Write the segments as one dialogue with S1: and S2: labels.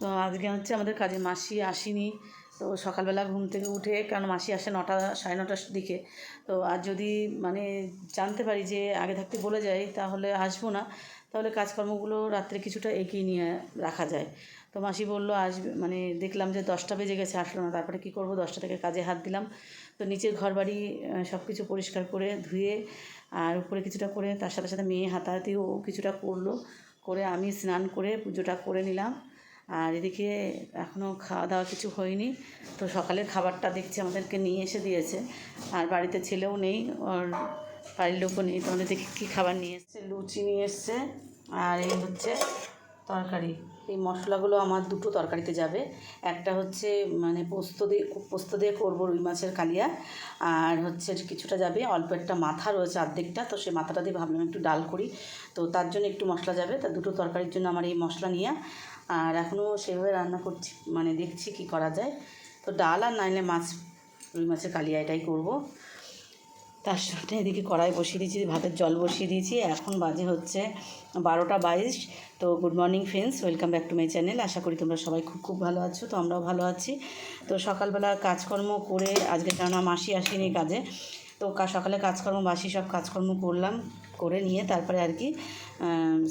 S1: তো আজকে হচ্ছে আমাদের কাজে মাসি আসেনি। তো সকালবেলা ঘুম থেকে উঠে, কারণ মাসি আসে 9টা 9:30টার দিকে, তো আর যদি মানে জানতে পারি যে আগে থাকতে বলে যাই তাহলে আসবো না, তাহলে কাজকর্মগুলো রাত্রে কিছুটা এগিয়ে নিয়ে রাখা যায়। তো মাসি বললো আসবে, মানে দেখলাম যে 10টা বেজে গেছে, আসলো না। তারপরে কী করবো, 10টা থেকে কাজে হাত দিলাম। তো নিচের ঘর বাড়ি সব কিছু পরিষ্কার করে ধুয়ে আর উপরে কিছুটা করে, তার সাথে সাথে মেয়ে হাতাহাতিও কিছুটা করলো, করে আমি স্নান করে পুজোটা করে নিলাম। আর এদিকে এখনও খাওয়া দাওয়া কিছু হয়নি। তো সকালের খাবারটা দেখছি আমাদেরকে নিয়ে এসে দিয়েছে, আর বাড়িতে ছেলেও নেই, ওর বাড়ির লোকও নেই। তো আমাদের দেখি কী খাবার নিয়ে এসছে। লুচি নিয়ে এসছে, আর এই হচ্ছে তরকারি। এই মশলাগুলো আমার দুটো তরকারিতে যাবে। একটা হচ্ছে মানে পোস্ত দিয়ে করবো রুই মাছের কালিয়া, আর হচ্ছে কিছুটা যাবে, অল্প একটা মাথা রয়েছে অর্ধেকটা, তো সেই মাথাটা দিয়ে ভাবলাম একটু ডাল করি। তো তার জন্য একটু মশলা যাবে, তা দুটো তরকারির জন্য আমার এই মশলা নিয়ে। আর এখনও সেভাবে রান্না করছি, মানে দেখছি কি করা যায়। তো ডাল আর নাইলে রুই মাছের কালিয়া এটাই করবো। তার সাথে এদিকে কড়াই বসিয়ে দিয়েছি, ভাতের জল বসিয়ে দিয়েছি। এখন বাজে হচ্ছে 12টা 22। তো good morning friends, welcome back to my channel. আশা করি তোমরা সবাই খুব খুব ভালো আছো। তো আমরাও ভালো আছি। তো সকালবেলা কাজকর্ম করে, আজকে কেননা মাসি আসেনি কাজে, তো সকালে কাজকর্ম বাসি সব কাজকর্ম করলাম, করে নিয়ে তারপরে আর কি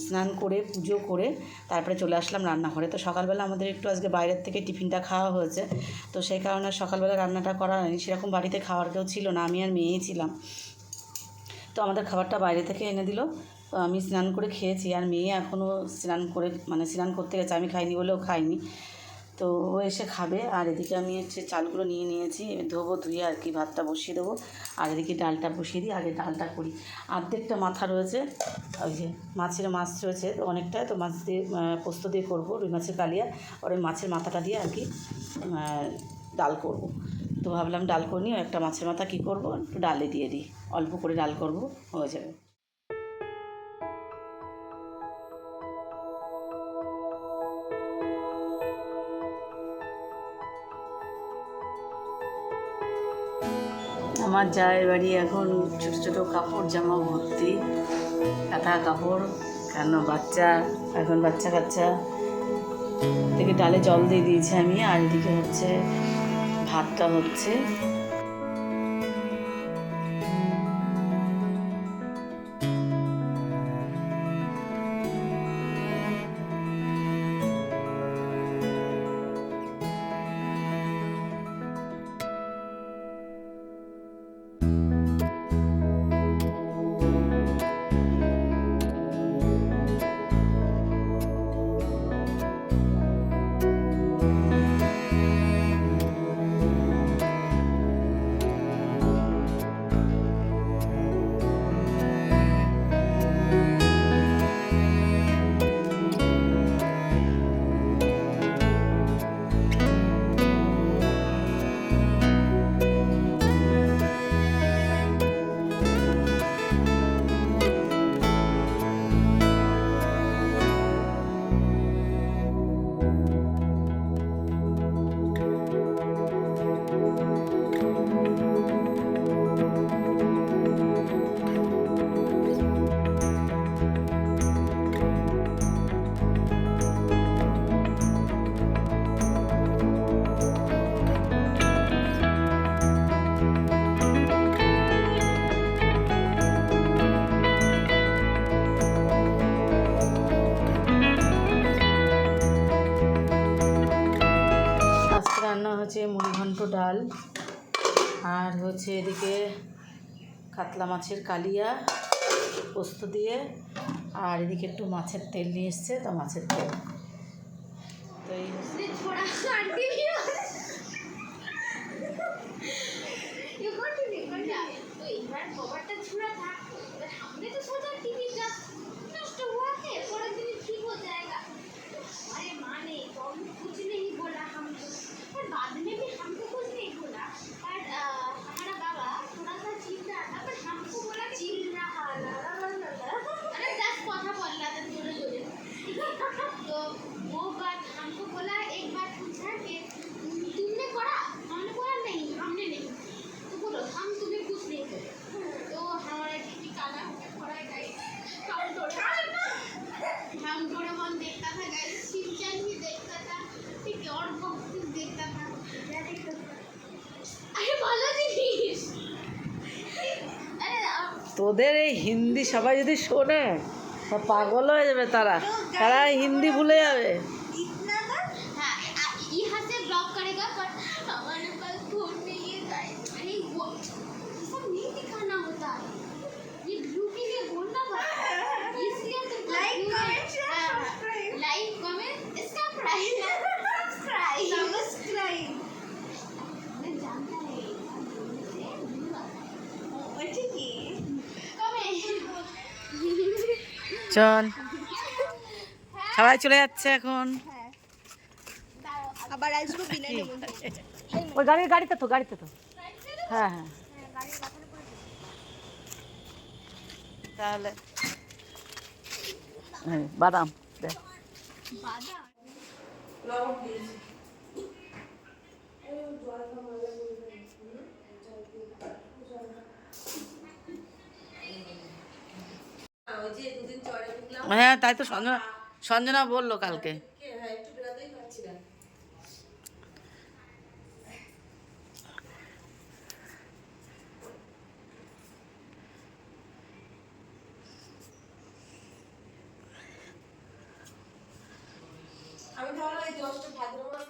S1: স্নান করে পুজো করে তারপরে চলে আসলাম রান্নাঘরে। তো সকালবেলা আমাদের একটু আজকে বাইরের থেকে টিফিনটা খাওয়া হয়েছে, তো সেই কারণে সকালবেলা রান্নাটা করা হয়নি। সেরকম বাড়িতে খাওয়ার কেউ ছিল না, আমি আর মেয়েই ছিলাম। তো আমাদের খাবারটা বাইরে থেকে এনে দিল। তো আমি স্নান করে খেয়েছি, আর মেয়ে এখনও স্নান করতে গেছে, আমি খাইনি বলেও খাইনি। তো ও এসে খাবে। আর এদিকে আমি হচ্ছে চালগুলো নিয়ে নিয়েছি, ধুয়ে আর কি ভাতটা বসিয়ে দেবো। আর এদিকে ডালটা বসিয়ে দিই, আগে ডালটা করি। অর্ধেকটা মাথা রয়েছে, ওই যে মাছ রয়েছে অনেকটা, তো মাছ দিয়ে পোস্ত দিয়ে করবো রুই মাছের কালিয়া, আর ওই মাছের মাথাটা দিয়ে আর কি ডাল করব। তো ভাবলাম ডাল করে নিই, একটা মাছের মাথা কী করবো, একটু ডালে দিয়ে দিই, অল্প করে ডাল করব, হয়ে যাবে। আমার জায়ের বাড়ি এখন ছোটো ছোটো কাপড় জামা ভর্তি, কাঁথা কাপড়, কেন এখন বাচ্চা কাচ্চা। এদিকে ডালে জল দিয়ে দিয়েছি আমি, আর এদিকে হচ্ছে ভাতটা হচ্ছে। রান্না হচ্ছে মুড়িঘণ্ট ডাল, আর হচ্ছে এদিকে কাতলা মাছের কালিয়া পোস্ত দিয়ে, আর এদিকে একটু মাছের তেল নিয়ে এসছে, তো মাছের তেল। তো এই ওদের এই হিন্দি সবাই যদি শোনে পাগল হয়ে যাবে, তারা তারা হিন্দি ভুলে যাবে। চল, সবাই চলে যাচ্ছে এখন।
S2: আবার আসবো
S1: ওই গাড়িতে তো হ্যাঁ হ্যাঁ। তাহলে বাদাম দেখ, হ্যাঁ তাই তো সঞ্জনা বললো কালকে।
S2: আমি ভাবলাম এই 10টা ভাদ্র মাস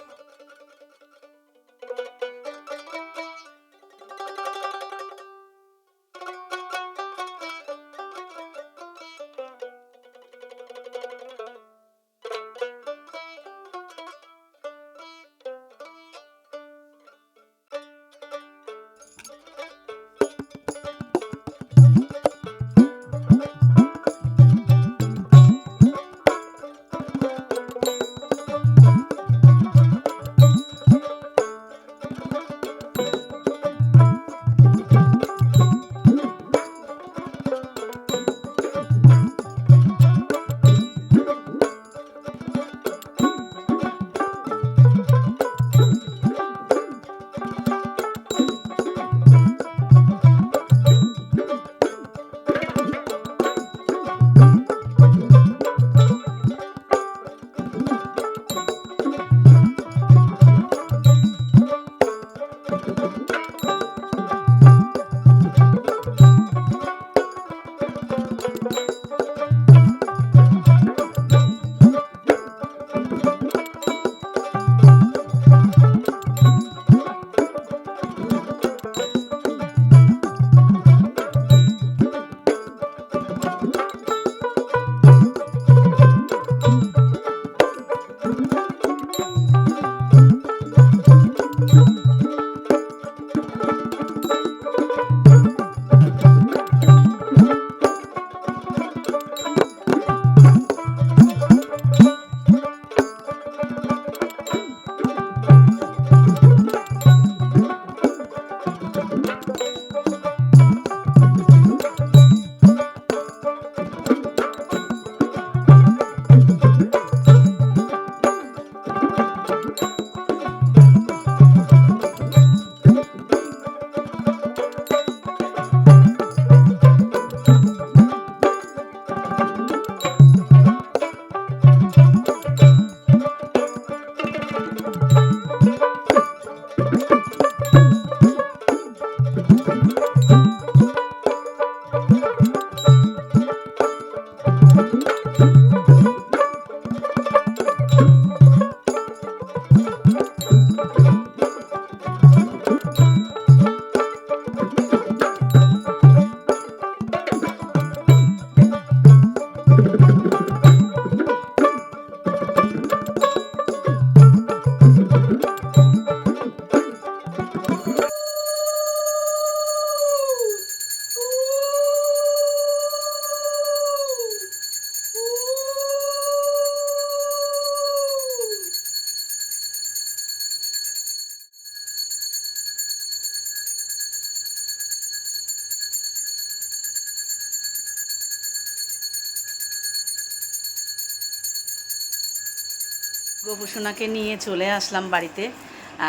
S1: গোপুসোনাকে নিয়ে চলে আসলাম বাড়িতে।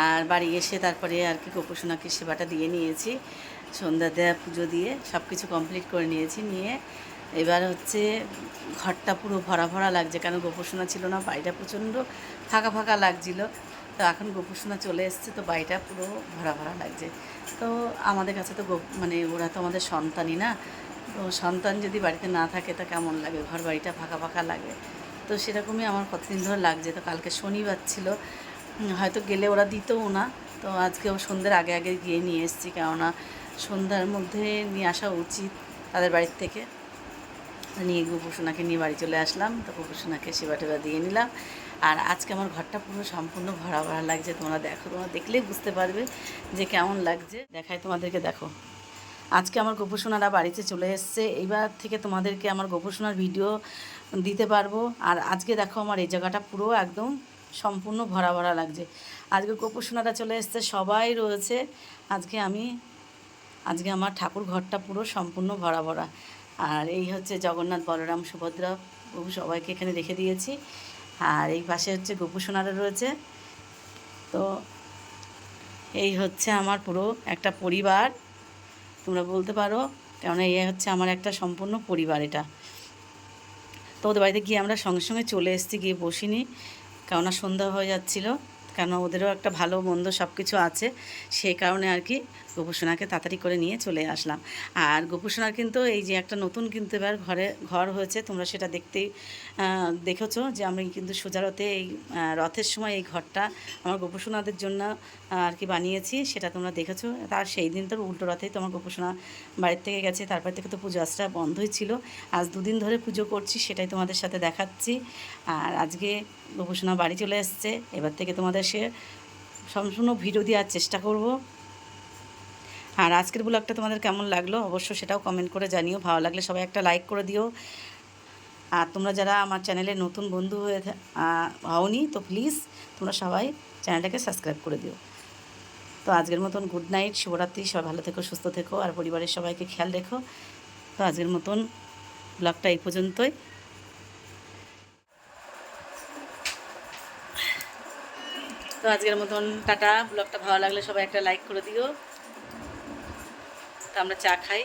S1: আর বাড়ি এসে তারপরে আর কি গোপুসোনাকে সেবাটা দিয়ে নিয়েছি, সন্ধ্যা দেয়া পুজো দিয়ে সব কিছু কমপ্লিট করে নিয়েছি। নিয়ে এবার হচ্ছে ঘরটা পুরো ভরা ভরা লাগছে, কারণ গোপুসোনা ছিল না, বাড়িটা প্রচণ্ড ফাঁকা ফাঁকা লাগছিল। তো এখন গোপুসোনা চলে এসছে, তো বাড়িটা পুরো ভরা ভরা লাগছে। তো আমাদের কাছে তো মানে ওরা তো আমাদের সন্তানই না, তো সন্তান যদি বাড়িতে না থাকে তা কেমন লাগে, ঘর বাড়িটা ফাঁকা ফাঁকা লাগে। তো সেরকমই আমার কতদিন ধরে লাগছে। তো কালকে শনিবার ছিল, হয়তো গেলে ওরা দিতও না। তো আজকেও সন্ধ্যের আগে আগে গিয়ে নিয়ে এসেছি, কেননা সন্ধ্যার মধ্যে নিয়ে আসা উচিত তাদের বাড়ির থেকে। নিয়ে গোপুসোনাকে নিয়ে বাড়ি চলে আসলাম। তো গোপুসোনাকে সেবা টেবা দিয়ে নিলাম। আর আজকে আমার ঘরটা পুরো সম্পূর্ণ ভরা ভরা লাগছে। তোমরা দেখো, তোমরা দেখলেই বুঝতে পারবে যে কেমন লাগছে। দেখাই তোমাদেরকে, দেখো। আজকে আমার গোপুসোনারা বাড়িতে চলে এসছে। এইবার থেকে তোমাদেরকে আমার গোপুসোনার ভিডিও দিতে পারবো। আর আজকে দেখো আমার এই জায়গাটা পুরো একদম সম্পূর্ণ ভরা ভরা লাগছে। আজকে গোপুসোনারা চলে এসছে, সবাই রয়েছে। আজকে আমার ঠাকুর ঘরটা পুরো সম্পূর্ণ ভরা ভরা। আর এই হচ্ছে জগন্নাথ, বলরাম, সুভদ্রা প্রভু সবাইকে এখানে রেখে দিয়েছি। আর এই পাশে হচ্ছে গোপুসোনারা রয়েছে। তো এই হচ্ছে আমার পুরো একটা পরিবার তোমরা বলতে পারো, কেননা এই হচ্ছে আমার একটা সম্পূর্ণ পরিবার এটা। তো ওদের বাড়িতে গিয়ে আমরা সঙ্গে সঙ্গে চলে এসেছি, গিয়ে বসিনি, কেননা সন্ধ্যা হয়ে যাচ্ছিলো। কেননা ওদেরও একটা ভালো মন্দ সব কিছু আছে, সেই কারণে আর কি গোপুসোনাকে তাড়াতাড়ি করে নিয়ে চলে আসলাম। আর গোপুসোনার কিন্তু এই যে একটা নতুন কিন্তু এবার ঘর হয়েছে, তোমরা সেটা দেখেছো যে আমি কিন্তু সোজারথে এই রথের সময় এই ঘরটা আমার গোপুসোনাদের জন্য আর কি বানিয়েছি, সেটা তোমরা দেখেছো। তার সেই দিন তো উল্টো রথেই তো আমার গোপুসোনা বাড়ির থেকে গেছে, তারপর থেকে তো পুজো আজটা বন্ধই ছিল। আজ 2 দিন ধরে পুজো করছি, সেটাই তোমাদের সাথে দেখাচ্ছি। আর আজকে গোপুসোনা বাড়ি চলে এসছে, এবার থেকে তোমাদের সে সম্পূর্ণ ভিডিও দেওয়ার চেষ্টা করব। আর আজকের ব্লগটা তোমাদের কেমন লাগলো অবশ্য সেটাও কমেন্ট করে জানিও। ভালো লাগলে সবাই একটা লাইক করে দিও। আর তোমরা যারা আমার চ্যানেলে নতুন বন্ধু হওনি, তো প্লিজ তোমরা সবাই চ্যানেলটাকে সাবস্ক্রাইব করে দিও। তো আজকের মতন গুড নাইট, শুভরাত্রি। সবাই ভালো থেকো, সুস্থ থেকো, আর পরিবারের সবাইকে খেয়াল রেখো। তো আজকের মতন ব্লগটা এই পর্যন্তই। তো আজকের মতন টাটা। ব্লগটা ভালো লাগলে সবাই একটা লাইক করে দিও। তো আমরা চা খাই।